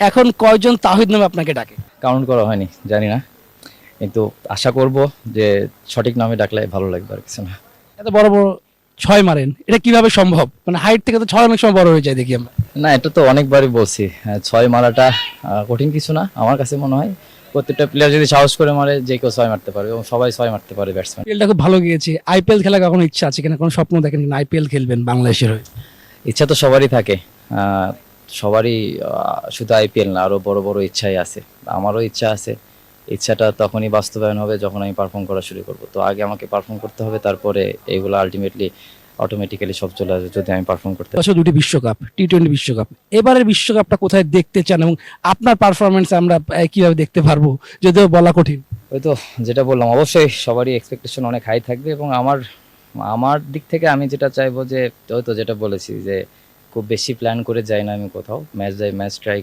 এখন কয়জন তাহিদ নামে আপনাকে ডাকে? কাউন্ট করা হয়নি, জানি না, কিন্তু আশা করব যে সঠিক নামে ডাকলে ভালো লাগবে, আর কিছু না। এত বড় বড় ছয় মারেন, এটা কিভাবে সম্ভব? মানে হাইট থেকে তো ছয় অনেক সময় বড় হয়ে যায় দেখি আমরা। না, এটা তো অনেকবারই বলছি, ছয় মারাটা কঠিন কিছু না আমার কাছে মনে হয়। প্রত্যেকটা প্লেয়ার যদি সাহস করে মারে, যে কেউ ছয় মারতে পারবে এবং সবাই ছয় মারতে পারে ব্যাটসম্যান। আইপিএলটা খুব ভালো গিয়েছে। আইপিএল খেলা কখনো ইচ্ছা আছে কিনা, কোনো স্বপ্ন দেখেন কিনা আইপিএল খেলবেন বাংলাদেশের হয়ে? ইচ্ছা তো সবারই থাকে, সবারই, শুধু আইপিএল না, আরো বড় বড় ইচ্ছাই আছে। আমারও ইচ্ছা আছে। ইচ্ছাটা তখনই বাস্তবায়ন হবে যখন আমি পারফর্ম করা শুরু করব। তো আগে আমাকে পারফর্ম করতে হবে, তারপরে এগুলো আলটিমেটলি অটোমেটিক্যালি সব চলে আসবে যদি আমি পারফর্ম করতে পারি। বছর দুটি বিশ্বকাপ, টি-20 বিশ্বকাপ, এবারের বিশ্বকাপটা কোথায় দেখতে চান এবং আপনার পারফরমেন্স আমরা কিভাবে দেখতে পারবো, যদিও বলা কঠিন? ওই তো যেটা বললাম, অবশ্যই সবারই এক্সপেকটেশন অনেক হাই থাকবে, এবং আমার আমার দিক থেকে আমি যেটা চাইবো যে, ওই তো যেটা বলেছি যে খুব বেশি প্ল্যান করে যাই না আমি কোথাও, ম্যাচ যাই, ম্যাচ ট্রাই